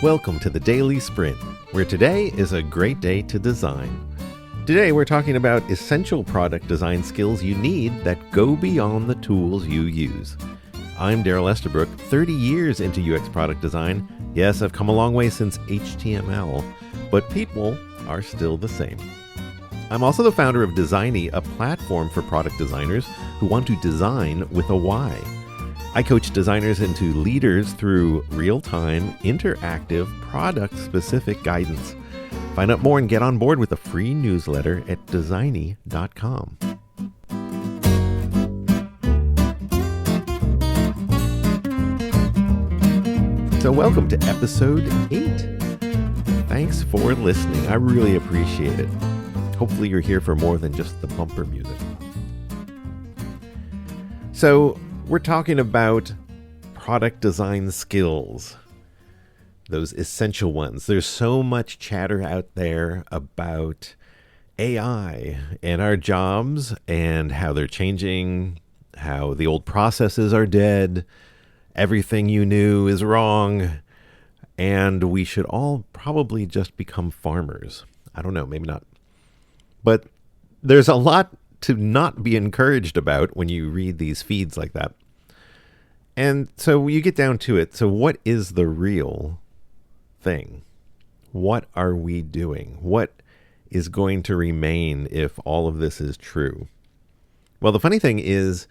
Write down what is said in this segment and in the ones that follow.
Welcome to the Daily Sprint, where today is a great day to design. Today we're talking about essential product design skills you need that go beyond the tools you use. I'm Daryl Estabrook, 30 years into UX product design. Yes, I've come a long way since HTML, but people are still the same. I'm also the founder of Designy, a platform for product designers who want to design with a Y. I coach designers into leaders through real-time, interactive, product-specific guidance. Find out more and get on board with a free newsletter at designy.com. So welcome to episode 8. Thanks for listening. I really appreciate it. Hopefully you're here for more than just the bumper music. So we're talking about product design skills, those essential ones. There's so much chatter out there about AI and our jobs and how they're changing, how the old processes are dead, everything you knew is wrong, and we should all probably just become farmers. I don't know, maybe not. But there's a lot to not be encouraged about when you read these feeds like that. And so you get down to it. So what is the real thing? What are we doing? What is going to remain if all of this is true? Well, the funny thing is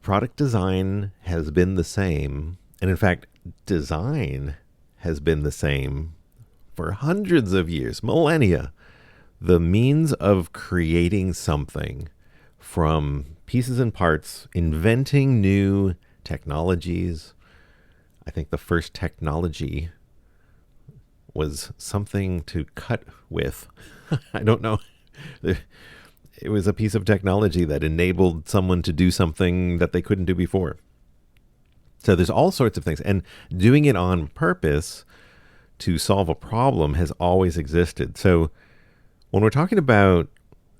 product design has been the same. And in fact, design has been the same for hundreds of years, millennia. The means of creating something from pieces and parts, inventing new technologies. I think the first technology was something to cut with. I don't know. It was a piece of technology that enabled someone to do something that they couldn't do before. So there's all sorts of things. And doing it on purpose to solve a problem has always existed. So when we're talking about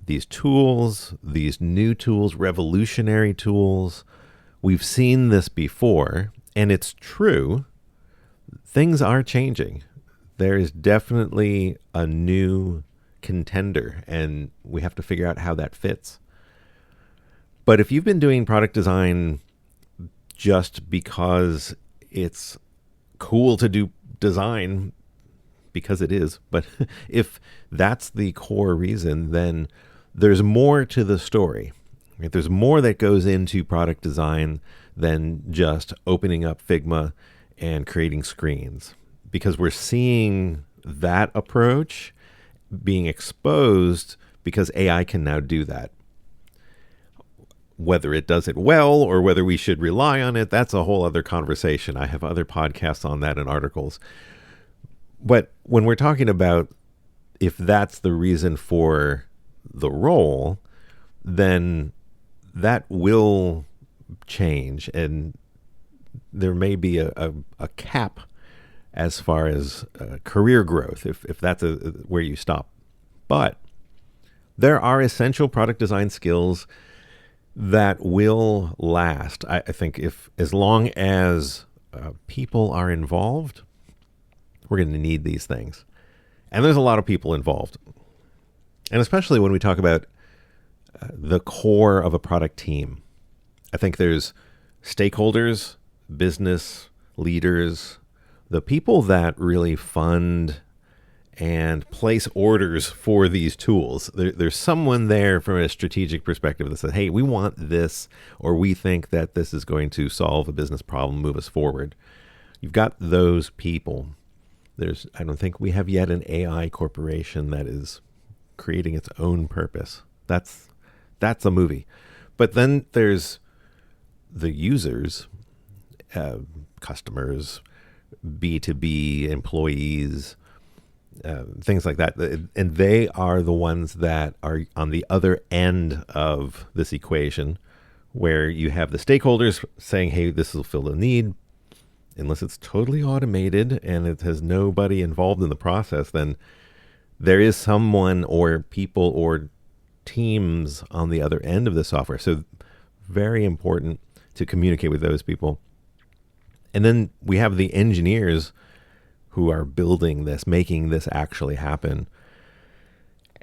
these tools, these new tools, revolutionary tools, we've seen this before, and it's true. Things are changing. There is definitely a new contender, and we have to figure out how that fits. But if you've been doing product design just because it's cool to do design, because it is, but if that's the core reason, then there's more to the story. Right? There's more that goes into product design than just opening up Figma and creating screens, because we're seeing that approach being exposed because AI can now do that. Whether it does it well or whether we should rely on it, that's a whole other conversation. I have other podcasts on that and articles. But when we're talking about if that's the reason for the role, then that will change, and there may be a cap as far as career growth, if that's where you stop. But there are essential product design skills that will last. I think as long as people are involved, we're going to need these things. And there's a lot of people involved. And especially when we talk about the core of a product team, I think there's stakeholders, business leaders, the people that really fund and place orders for these tools. There's someone there from a strategic perspective that says, hey, we want this, or we think that this is going to solve a business problem, move us forward. You've got those people. I don't think we have yet an AI corporation that is creating its own purpose. That's a movie. But then there's the users, customers, B2B employees, things like that. And they are the ones that are on the other end of this equation, where you have the stakeholders saying, hey, this will fill a need. Unless it's totally automated and it has nobody involved in the process, then there is someone or people or teams on the other end of the software. So very important to communicate with those people. And then we have the engineers who are building this, making this actually happen.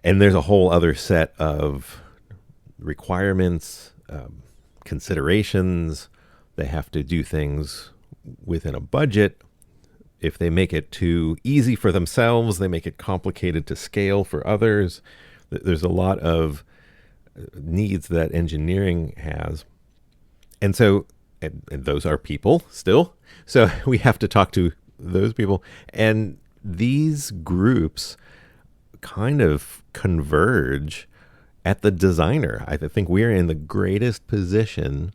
And there's a whole other set of requirements, considerations. They have to do things within a budget. If they make it too easy for themselves, they make it complicated to scale for others. There's a lot of needs that engineering has. And so, and those are people still. So we have to talk to those people. And these groups kind of converge at the designer. I think we're in the greatest position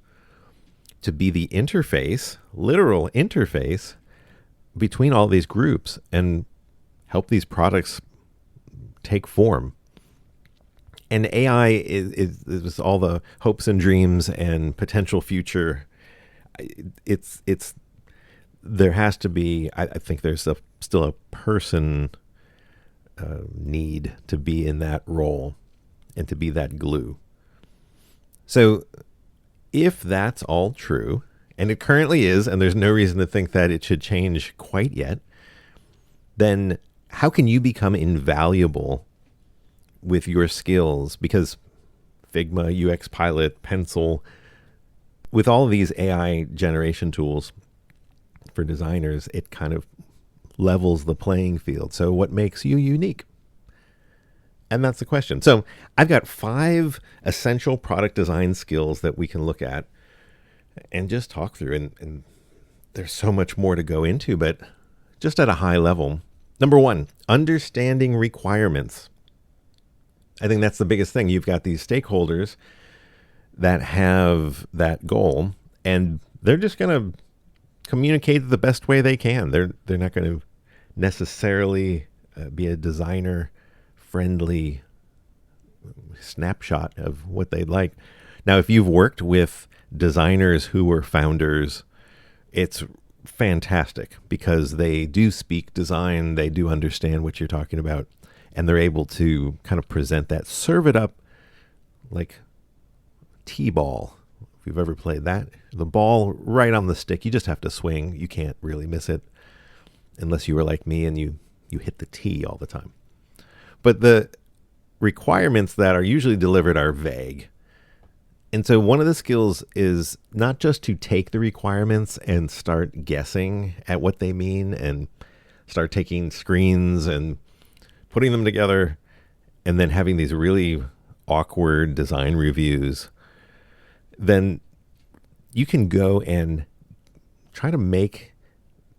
to be the interface, literal interface, between all these groups and help these products take form. And AI is all the hopes and dreams and potential future. It's there has to be. I think there's still a person need to be in that role and to be that glue. So if that's all true, and it currently is, and there's no reason to think that it should change quite yet, then how can you become invaluable with your skills? Because Figma, UX Pilot, Pencil, with all of these AI generation tools for designers, it kind of levels the playing field. So what makes you unique? And that's the question. So I've got 5 essential product design skills that we can look at and just talk through. And there's so much more to go into, but just at a high level. Number 1, understanding requirements. I think that's the biggest thing. You've got these stakeholders that have that goal, and they're just going to communicate the best way they can. They're not going to necessarily be a designer-friendly snapshot of what they'd like. Now, if you've worked with designers who were founders, it's fantastic because they do speak design, they do understand what you're talking about, and they're able to kind of present that, serve it up like T-ball. If you've ever played that, the ball right on the stick, you just have to swing. You can't really miss it unless you were like me and you hit the tee all the time. But the requirements that are usually delivered are vague. And so one of the skills is not just to take the requirements and start guessing at what they mean and start taking screens and putting them together and then having these really awkward design reviews. Then you can go and try to make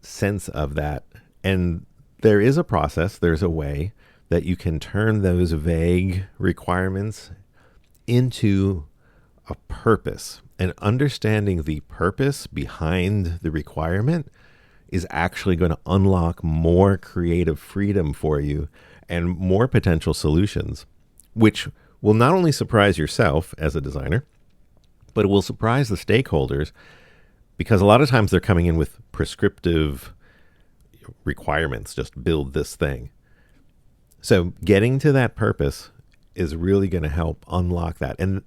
sense of that. And there is a process, there's a way that you can turn those vague requirements into a purpose. And understanding the purpose behind the requirement is actually going to unlock more creative freedom for you and more potential solutions, which will not only surprise yourself as a designer, but it will surprise the stakeholders, because a lot of times they're coming in with prescriptive requirements, just build this thing. So getting to that purpose is really going to help unlock that. And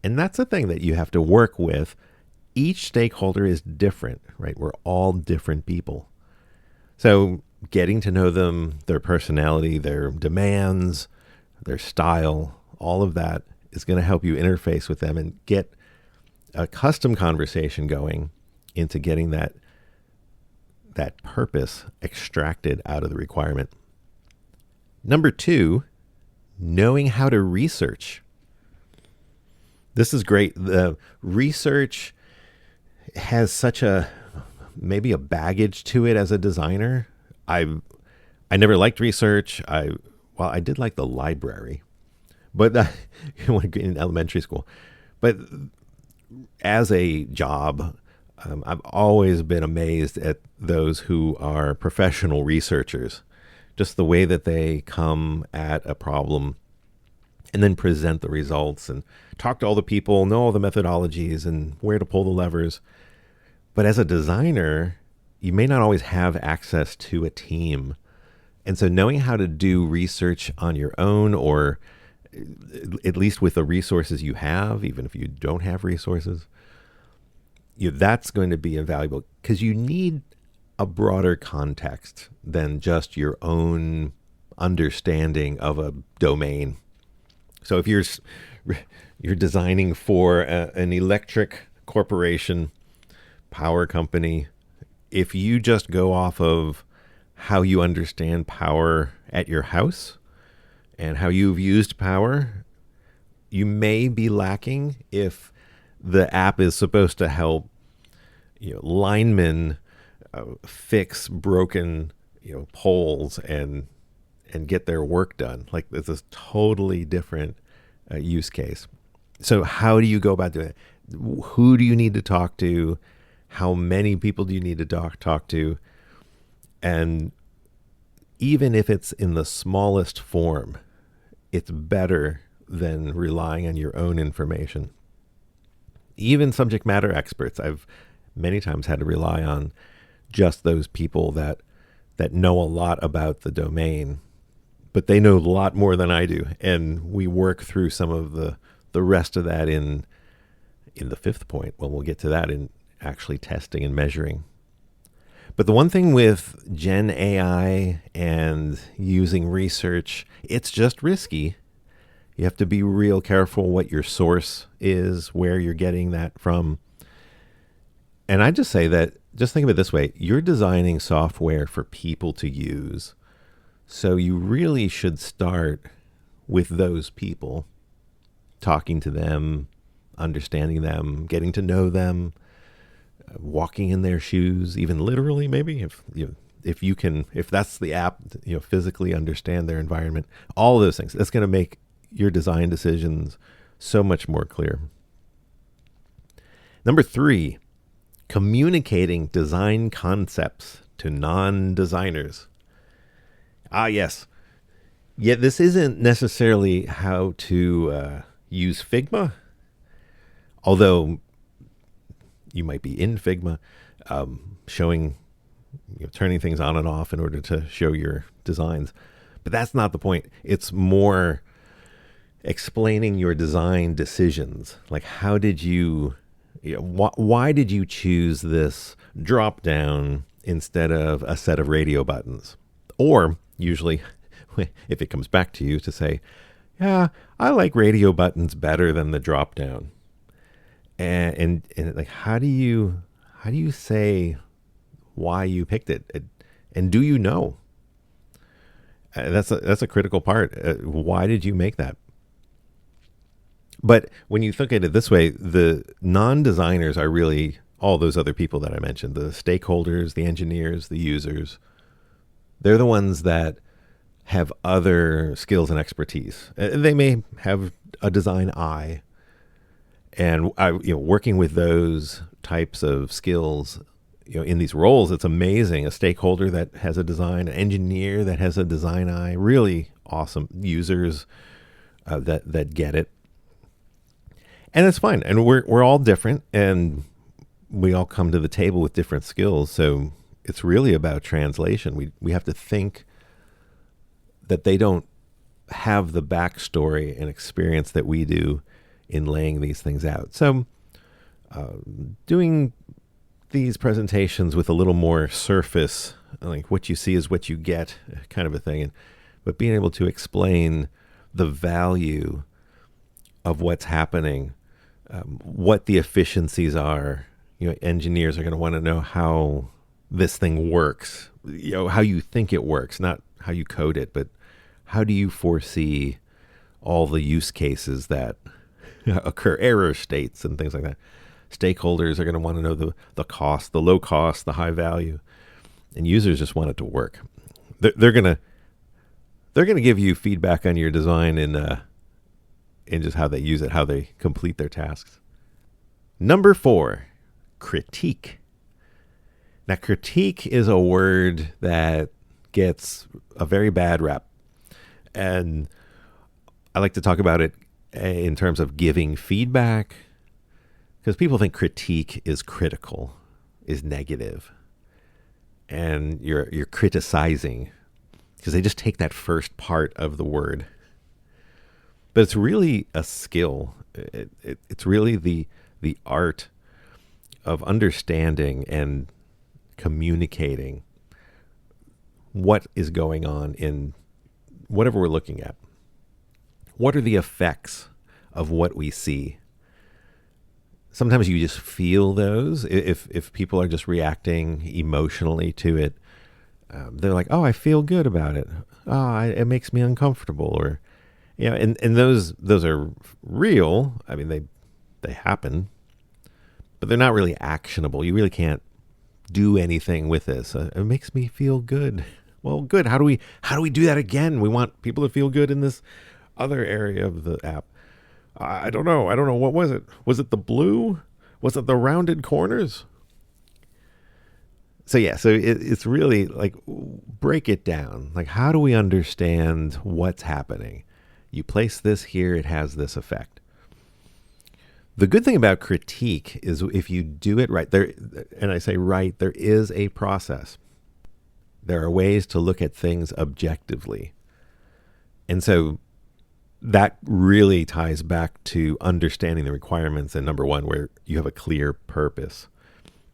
that's the thing that you have to work with. Each stakeholder is different, right? We're all different people. So getting to know them, their personality, their demands, their style, all of that is going to help you interface with them and get a custom conversation going into getting that purpose extracted out of the requirement. Number 2, knowing how to research. This is great. The research has such maybe a baggage to it as a designer. I never liked research. I did like the library, but in elementary school. But as a job, I've always been amazed at those who are professional researchers, just the way that they come at a problem and then present the results and talk to all the people, know all the methodologies and where to pull the levers. But as a designer, you may not always have access to a team. And so knowing how to do research on your own, or at least with the resources you have, even if you don't have resources, that's going to be invaluable, because you need a broader context than just your own understanding of a domain. So if you're designing for an electric corporation, power company, if you just go off of how you understand power at your house and how you've used power, you may be lacking if the app is supposed to help linemen fix broken poles and get their work done. Like, it's a totally different use case. So how do you go about doing it? Who do you need to talk to? How many people do you need to talk to? And even if it's in the smallest form, it's better than relying on your own information. Even subject matter experts, I've many times had to rely on just those people that know a lot about the domain, but they know a lot more than I do. And we work through some of the rest of that in the fifth point. Well, we'll get to that in actually testing and measuring. But the one thing with Gen AI and using research, it's just risky. You have to be real careful what your source is, where you're getting that from. And I just say that, just think of it this way. You're designing software for people to use. So you really should start with those people, talking to them, understanding them, getting to know them, walking in their shoes, even literally, maybe if you can, if that's the app, physically understand their environment, all of those things. That's going to make your design decisions so much more clear. Number 3, communicating design concepts to non-designers. Yes. Yeah, this isn't necessarily how to use Figma, although you might be in Figma, showing, turning things on and off in order to show your designs. But that's not the point. It's more explaining your design decisions. Like, how did you, why did you choose this drop down instead of a set of radio buttons? Or usually, if it comes back to you, to say, yeah, I like radio buttons better than the drop down. And like, how do you say why you picked it? And do you know? That's a critical part. Why did you make that? But when you look at it this way, the non-designers are really all those other people that I mentioned, the stakeholders, the engineers, the users. They're the ones that have other skills and expertise. They may have a design eye. And working with those types of skills, in these roles, it's amazing. A stakeholder that has a design, an engineer that has a design eye, really awesome users that get it. And it's fine. And we're all different, and we all come to the table with different skills. So it's really about translation. We have to think that they don't have the backstory and experience that we do in laying these things out. So doing these presentations with a little more surface, like what you see is what you get kind of a thing, but being able to explain the value of what's happening, what the efficiencies are. Engineers are going to want to know how this thing works, how you think it works, not how you code it, but how do you foresee all the use cases that occur, error states and things like that. Stakeholders are going to want to know the cost, the low cost, the high value, and users just want it to work. They're going to give you feedback on your design in just how they use it, how they complete their tasks. Number 4, critique. Now, critique is a word that gets a very bad rap, and I like to talk about it in terms of giving feedback, because people think critique is critical, is negative, and you're criticizing, because they just take that first part of the word. But it's really a skill. It's really the art of understanding and communicating what is going on in whatever we're looking at. What are the effects of what we see? Sometimes you just feel those. If people are just reacting emotionally to it, they're like, "Oh, I feel good about it. Oh, it makes me uncomfortable," or and those are real. I mean, they happen, but they're not really actionable. You really can't do anything with this. It makes me feel good. Well, good. How do we do that again? We want people to feel good in this other area of the app. I don't know. What was it? Was it the blue? Was it the rounded corners? So it's really like, break it down. Like, how do we understand what's happening? You place this here, it has this effect. The good thing about critique is if you do it right, and I say right, there is a process. There are ways to look at things objectively. And so that really ties back to understanding the requirements and number one, where you have a clear purpose.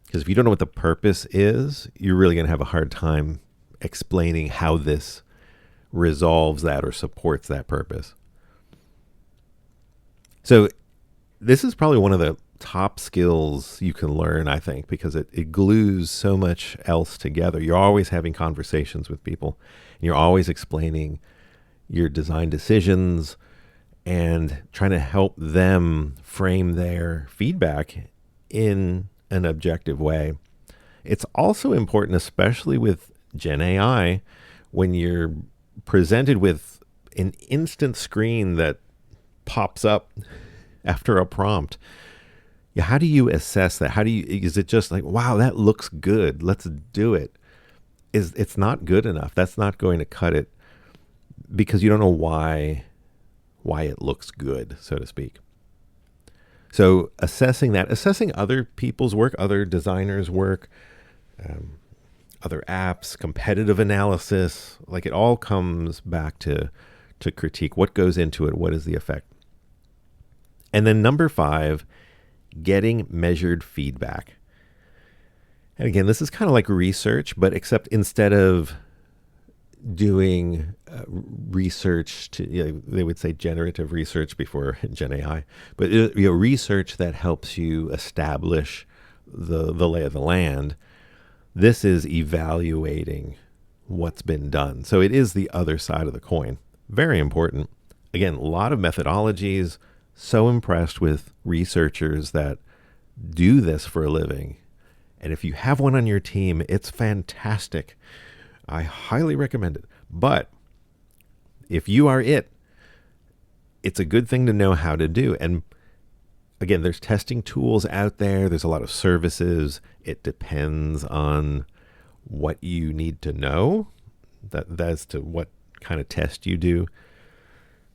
Because if you don't know what the purpose is, you're really going to have a hard time explaining how this resolves that or supports that purpose. So this is probably one of the top skills you can learn, I think, because it glues so much else together. You're always having conversations with people. And you're always explaining your design decisions and trying to help them frame their feedback in an objective way. It's also important, especially with Gen AI, when you're presented with an instant screen that pops up after a prompt. How do you assess that? Is it just like, wow, that looks good, let's do it? It's not good enough. That's not going to cut it, because you don't know why it looks good, so to speak. So assessing other people's work, other designers' work, other apps, competitive analysis, like it all comes back to critique. What goes into it? What is the effect? And then number 5, getting measured feedback. And again, this is kind of like research, but except instead of doing research they would say generative research before Gen AI, but research that helps you establish the lay of the land. This is evaluating what's been done. So it is the other side of the coin. Very important. Again, a lot of methodologies. So impressed with researchers that do this for a living. And if you have one on your team, it's fantastic. I highly recommend it. But if you are it's a good thing to know how to do. And again, there's testing tools out there. There's a lot of services. It depends on what you need to know as to what kind of test you do.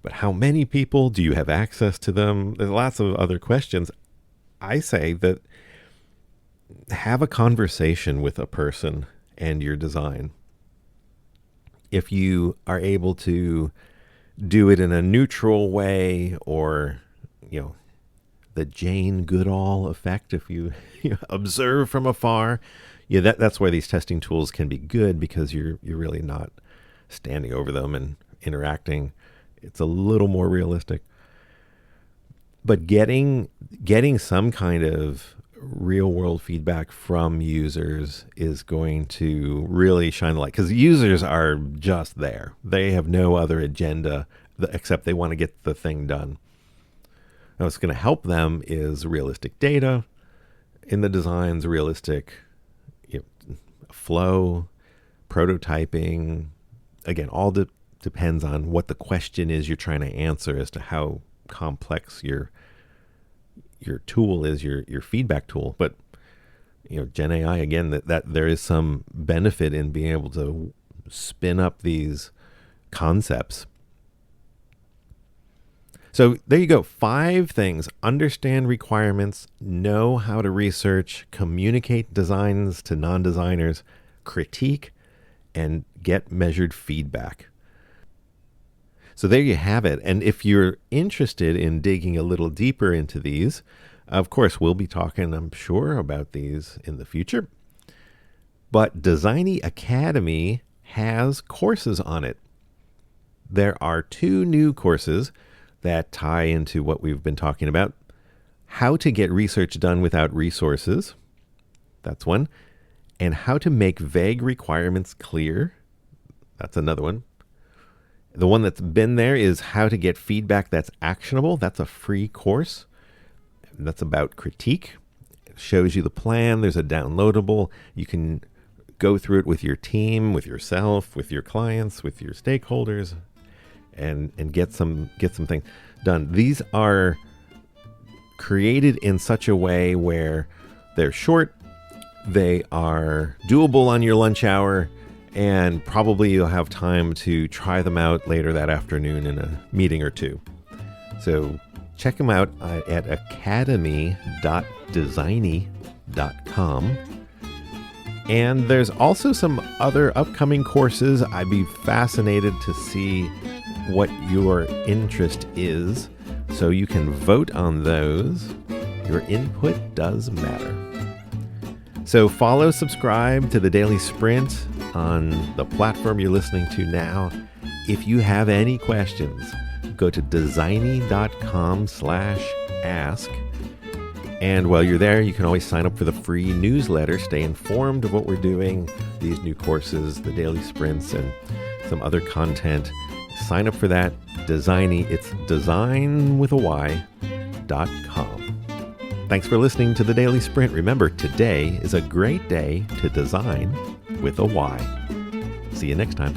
But how many people do you have access to them? There's lots of other questions. I say that have a conversation with a person and your design. If you are able to do it in a neutral way, or, the Jane Goodall effect, if you observe from afar, that's why these testing tools can be good, because you're really not standing over them and interacting. It's a little more realistic. But getting some kind of real world feedback from users is going to really shine the light, because users are just there. They have no other agenda except they want to get the thing done. Now, what's going to help them is realistic data in the designs, realistic flow, prototyping. Again, all depends on what the question is you're trying to answer as to how complex your tool is, your feedback tool. But Gen AI, again, that there is some benefit in being able to spin up these concepts. So there you go. 5 things. Understand requirements, know how to research, communicate designs to non-designers, critique, and get measured feedback. So there you have it. And if you're interested in digging a little deeper into these, of course, we'll be talking, I'm sure, about these in the future. But Designy Academy has courses on it. There are 2 new courses that tie into what we've been talking about. How to get research done without resources. That's one. And how to make vague requirements clear. That's another one. The one that's been there is how to get feedback that's actionable. That's a free course. That's about critique. It shows you the plan. There's a downloadable. You can go through it with your team, with yourself, with your clients, with your stakeholders, and get some things done. These are created in such a way where they're short, they are doable on your lunch hour, and probably you'll have time to try them out later that afternoon in a meeting or two. So check them out at academy.designy.com. And there's also some other upcoming courses. I'd be fascinated to see what your interest is, so you can vote on those. Your input does matter. So follow, subscribe to the Daily Sprint on the platform you're listening to now. If you have any questions, go to designy.com/ask. And while you're there, you can always sign up for the free newsletter, stay informed of what we're doing, these new courses, the daily sprints, and some other content. Sign up for that. Designy, it's design.com. Thanks for listening to the Daily Sprint. Remember, today is a great day to design with a Y. See you next time.